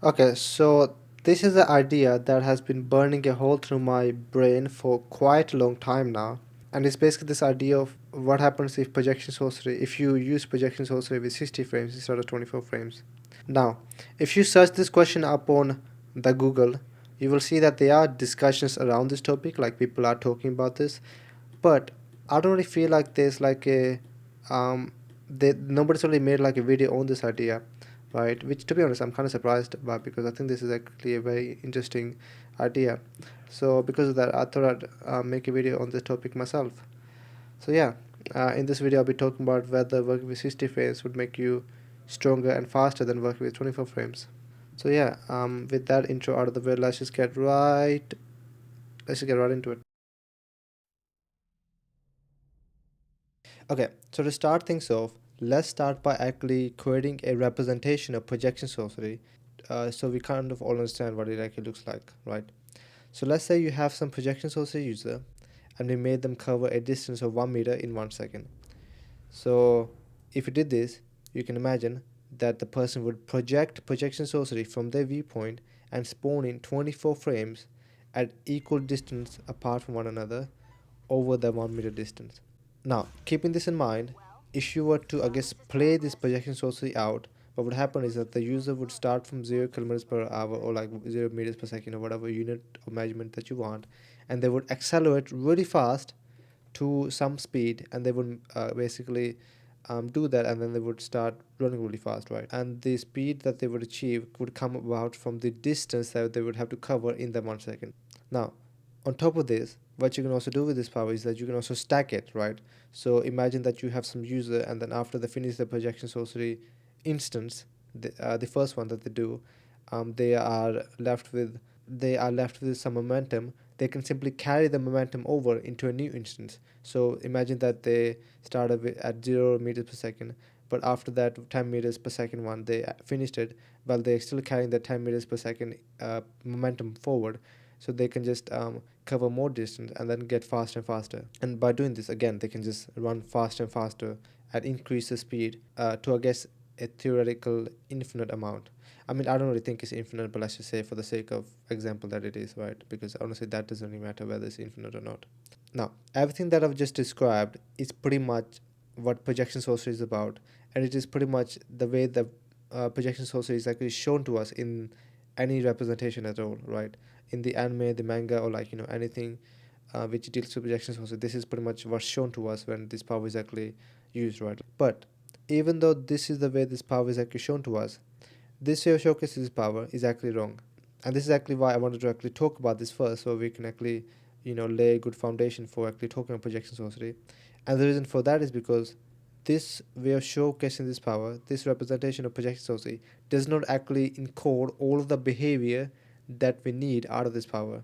Okay, so this is the idea that has been burning a hole through my brain for quite a long time now. And it's basically this idea of what happens if you use projection sorcery with 60 frames instead of 24 frames. Now, if you search this question up on the Google, you will see that there are discussions around this topic, like people are talking about this. But I don't really feel like there's like a nobody's really made like a video on this idea, right? Which, to be honest, I'm kind of surprised about because I think this is actually a very interesting idea. So because of that, I thought I'd make a video on this topic myself. So yeah, in this video I'll be talking about whether working with 60 frames would make you stronger and faster than working with 24 frames. So yeah, with that intro out of the way, let's just get right into it. Okay, so to start things off, let's start by actually creating a representation of projection sorcery, so we kind of all understand what it actually looks like, right? So let's say you have some projection sorcery user, and we made them cover a distance of 1 meter in 1 second. So if you did this, you can imagine that the person would project projection sorcery from their viewpoint and spawn in 24 frames at equal distance apart from one another over the 1 meter distance. Now, keeping this in mind, if you were to, I guess, play this projection sorcery out, what would happen is that the user would start from 0 kilometers per hour or like 0 meters per second or whatever unit of measurement that you want, and they would accelerate really fast to some speed, and they would basically do that, and then they would start running really fast, right? And the speed that they would achieve would come about from the distance that they would have to cover in the 1 second. Now, on top of this, what you can also do with this power is that you can also stack it, right? So imagine that you have some user, and then after they finish the projection sorcery instance, the first one that they do, they are left with some momentum. They can simply carry the momentum over into a new instance. So imagine that they started at 0 meters per second, but after that 10 meters per second one, they finished it while they're still carrying the 10 meters per second momentum forward. So they can just cover more distance and then get faster and faster. And by doing this, again, they can just run faster and faster and increase the speed to, I guess, a theoretical infinite amount. I mean, I don't really think it's infinite, but let's just say for the sake of example that it is, right? Because honestly, that doesn't really matter whether it's infinite or not. Now, everything that I've just described is pretty much what projection sorcery is about, and it is pretty much the way the projection sorcery is actually shown to us in any representation at all, right? In the anime, the manga, or like anything which deals with projection sorcery, this is pretty much what's shown to us when this power is actually used, right? But even though this is the way this power is actually shown to us, this way of showcasing this power is actually wrong. And this is actually why I wanted to actually talk about this first, so we can actually, lay a good foundation for actually talking about projection sorcery. And the reason for that is because this way of showcasing this power, this representation of projection sorcery, does not actually encode all of the behavior that we need out of this power.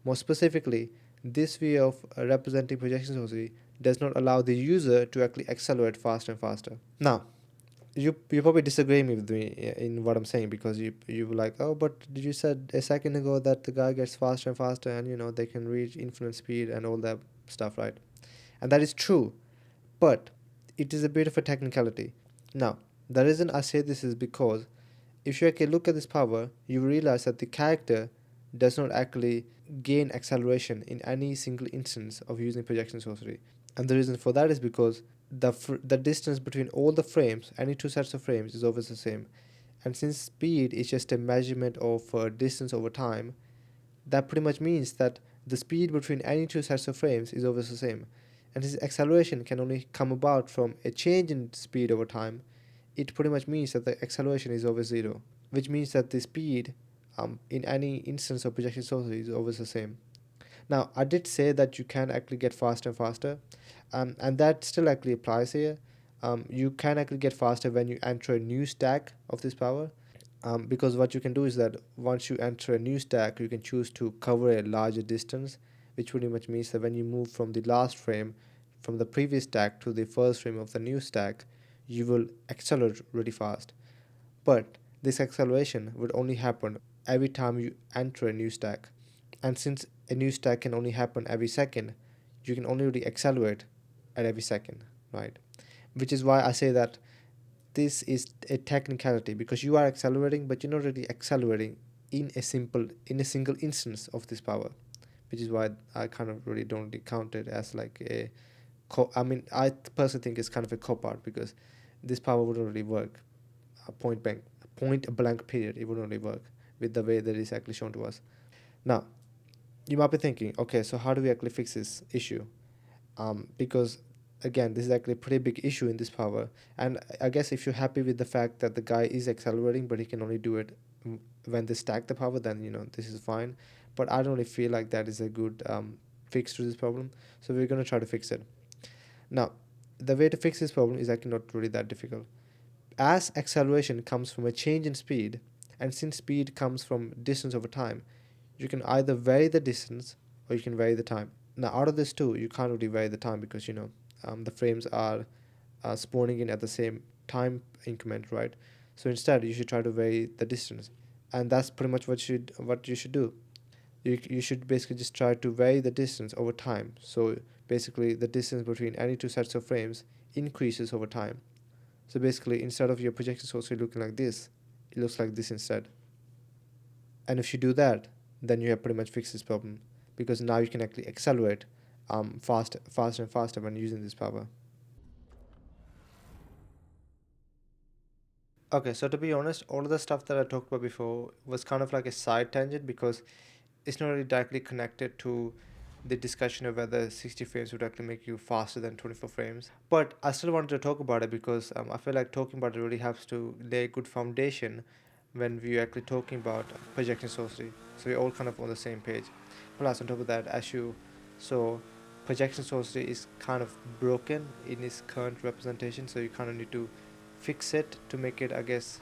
More specifically, this way of representing projection sorcery does not allow the user to actually accelerate faster and faster. Now, you probably disagree with me in what I'm saying, because you were like, oh, but you said a second ago that the guy gets faster and faster, and they can reach infinite speed and all that stuff, right? And that is true, but it is a bit of a technicality. Now, the reason I say this is because if you actually look at this power, you realize that the character does not actually gain acceleration in any single instance of using projection sorcery. And the reason for that is because the distance between all the frames, any two sets of frames, is always the same. And since speed is just a measurement of distance over time, that pretty much means that the speed between any two sets of frames is always the same. And since acceleration can only come about from a change in speed over time, it pretty much means that the acceleration is always zero, which means that the speed in any instance of projection sorcery is always the same. Now, I did say that you can actually get faster and faster, and that still actually applies here. You can actually get faster when you enter a new stack of this power, because what you can do is that once you enter a new stack, you can choose to cover a larger distance, which pretty much means that when you move from the last frame from the previous stack to the first frame of the new stack, you will accelerate really fast. But this acceleration would only happen every time you enter a new stack. And since a new stack can only happen every second, you can only really accelerate at every second, right? Which is why I say that this is a technicality because you are accelerating, but you're not really accelerating in a single instance of this power, which is why I kind of really don't really count it as like a I mean, I personally think it's kind of a cop out because this power wouldn't really work. A point blank period, it wouldn't really work with the way that it's actually shown to us. Now, you might be thinking, okay, so how do we actually fix this issue? Because again, this is actually a pretty big issue in this power, and I guess if you're happy with the fact that the guy is accelerating, but he can only do it when they stack the power, then this is fine. But I don't really feel like that is a good fix to this problem, so we're gonna try to fix it. Now, the way to fix this problem is actually not really that difficult. As acceleration comes from a change in speed, and since speed comes from distance over time, you can either vary the distance or you can vary the time. Now, out of this two, you can't really vary the time because the frames are spawning in at the same time increment, right? So instead, you should try to vary the distance, and that's pretty much what you should do. You should basically just try to vary the distance over time. So basically, the distance between any two sets of frames increases over time. So basically, instead of your projection source looking like this, it looks like this instead. And if you do that, then you have pretty much fixed this problem because now you can actually accelerate faster and faster when using this power. Okay, so to be honest, all of the stuff that I talked about before was kind of like a side tangent because it's not really directly connected to the discussion of whether 60 frames would actually make you faster than 24 frames. But I still wanted to talk about it because I feel like talking about it really helps to lay a good foundation when we're actually talking about projection sorcery. So we're all kind of on the same page. Plus, on top of that, as you saw, projection sorcery is kind of broken in its current representation, so you kind of need to fix it to make it, I guess,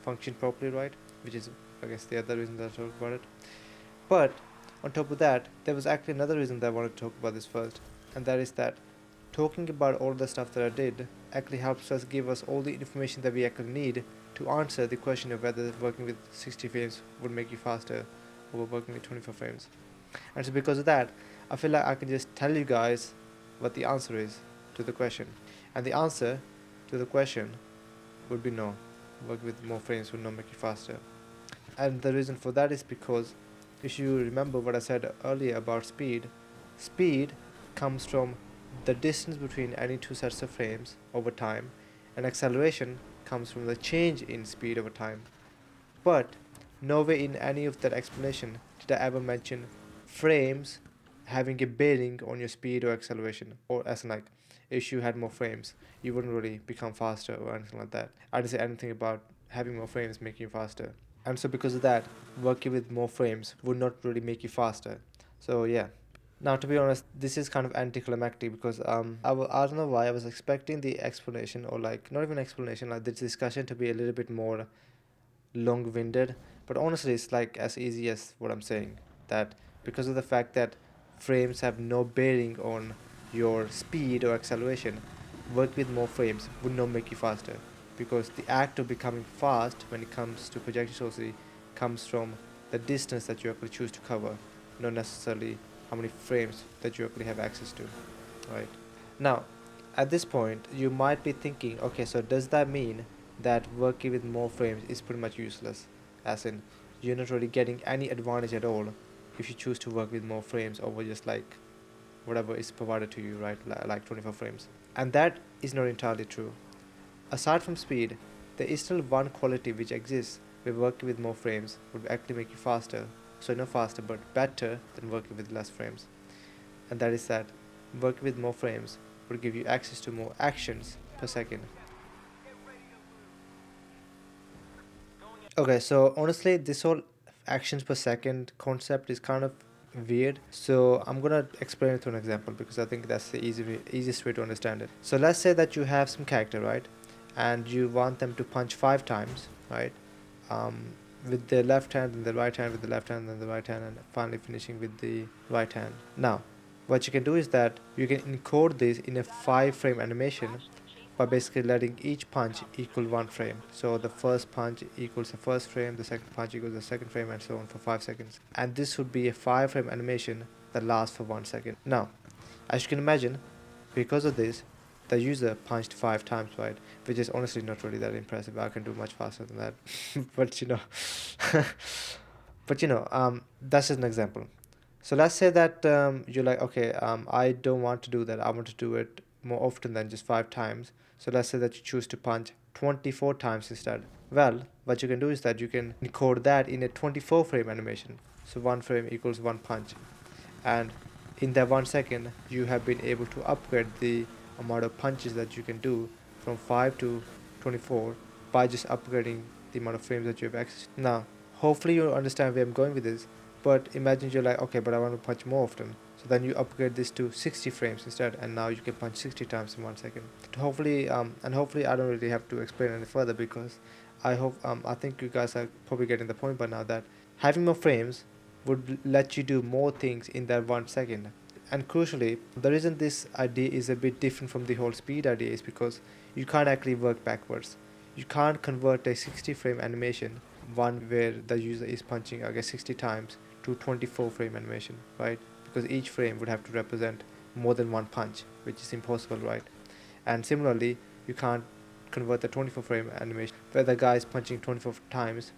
function properly, right? Which is, I guess, the other reason that I talked about it. But on top of that, there was actually another reason that I wanted to talk about this first, and that is that talking about all the stuff that I did actually helps us give us all the information that we actually need to answer the question of whether working with 60 frames would make you faster over working with 24 frames. And so because of that, I feel like I can just tell you guys what the answer is to the question. And the answer to the question would be no. Working with more frames would not make you faster. And the reason for that is because if you remember what I said earlier about speed, speed comes from the distance between any two sets of frames over time, and acceleration comes from the change in speed over time. But nowhere in any of that explanation did I ever mention frames having a bearing on your speed or acceleration, or as in like if you had more frames, you wouldn't really become faster or anything like that. I didn't say anything about having more frames making you faster. And so because of that, working with more frames would not really make you faster. So yeah. Now to be honest, this is kind of anticlimactic because I don't know why I was expecting the explanation or like not even explanation, like the discussion to be a little bit more long-winded, but honestly it's like as easy as what I'm saying, that because of the fact that frames have no bearing on your speed or acceleration, work with more frames would not make you faster, because the act of becoming fast when it comes to projection sorcery comes from the distance that you actually choose to cover, not necessarily how many frames that you actually have access to, right? Now, at this point, you might be thinking, okay, so does that mean that working with more frames is pretty much useless? As in, you're not really getting any advantage at all if you choose to work with more frames over just like whatever is provided to you, right? Like 24 frames. And that is not entirely true. Aside from speed, there is still one quality which exists where working with more frames would actually make you faster. So not faster, but better than working with less frames. And that is that working with more frames would give you access to more actions per second. Okay, so honestly, this whole actions per second concept is kind of weird. So I'm gonna explain it through an example because I think that's the easiest way to understand it. So let's say that you have some character, right, and you want them to punch 5 times, right, with the left hand and the right hand, with the left hand and the right hand, and finally finishing with the right hand. Now, what you can do is that you can encode this in a 5 frame animation by basically letting each punch equal 1 frame. So the first punch equals the first frame, the second punch equals the second frame, and so on for 5 seconds. And this would be a 5 frame animation that lasts for 1 second. Now, as you can imagine, because of this, the user punched 5 times, right? Which is honestly not really that impressive. I can do much faster than that. But that's just an example. So let's say that you're like, okay, I don't want to do that. I want to do it more often than just 5 times. So let's say that you choose to punch 24 times instead. Well, what you can do is that you can encode that in a 24 frame animation. So one frame equals one punch. And in that 1 second, you have been able to upgrade the amount of punches that you can do from 5 to 24 by just upgrading the amount of frames that you have access to. Now, hopefully you understand where I'm going with this, but imagine you're like, okay, but I want to punch more often. So then you upgrade this to 60 frames instead, and now you can punch 60 times in 1 second. Hopefully I don't really have to explain any further, because I think you guys are probably getting the point by now that having more frames would let you do more things in that 1 second. And crucially, the reason this idea is a bit different from the whole speed idea is because you can't actually work backwards. You can't convert a 60 frame animation, one where the user is punching, I guess, 60 times, to 24 frame animation, right? Because each frame would have to represent more than one punch, which is impossible, right? And similarly, you can't convert the 24 frame animation where the guy is punching 24 times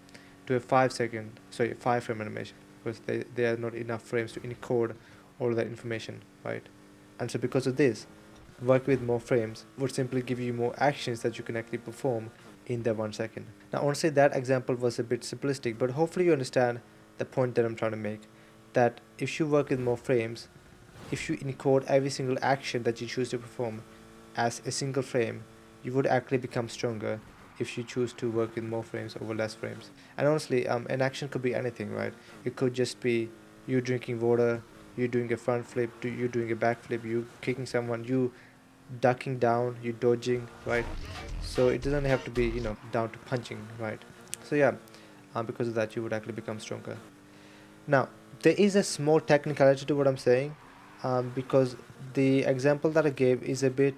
to a 5 frame animation, because there are not enough frames to encode all that information, right? And so because of this, work with more frames would simply give you more actions that you can actually perform in the 1 second. Now, honestly, that example was a bit simplistic, but hopefully you understand the point that I'm trying to make. That if you work with more frames, if you encode every single action that you choose to perform as a single frame, you would actually become stronger if you choose to work with more frames over less frames. And honestly, an action could be anything, right? It could just be you drinking water, you doing a front flip, you doing a back flip, you kicking someone, you ducking down, you dodging, right? So it doesn't have to be, down to punching, right? So yeah, because of that, you would actually become stronger. Now, there is a small technicality to what I'm saying, because the example that I gave is a bit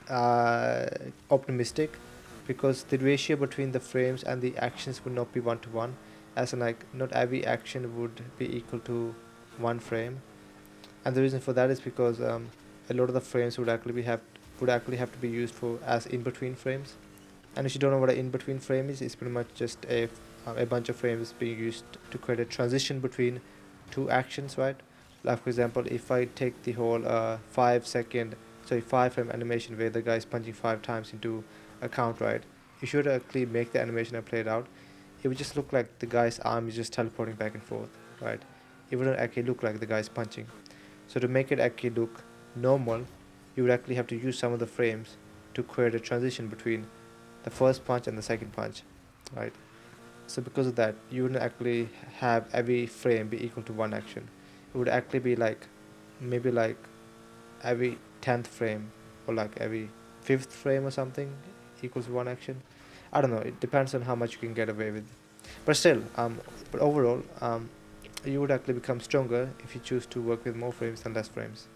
uh, optimistic, because the ratio between the frames and the actions would not be one to one, as in, like, not every action would be equal to one frame. And the reason for that is because a lot of the frames would actually have to be used for as in between frames. And if you don't know what an in between frame is, it's pretty much just a bunch of frames being used to create a transition between two actions, right? Like, for example, if I take the whole 5 frame animation where the guy is punching 5 times into a count, right? You should actually make the animation and play it out. It would just look like the guy's arm is just teleporting back and forth, right? It wouldn't actually look like the guy's punching. So to make it actually look normal, you would actually have to use some of the frames to create a transition between the first punch and the second punch, right? So because of that, you wouldn't actually have every frame be equal to one action. It would actually be like, maybe like every 10th frame, or like every 5th frame or something equals one action. I don't know, it depends on how much you can get away with. But still, but overall, you would actually become stronger if you choose to work with more frames than less frames.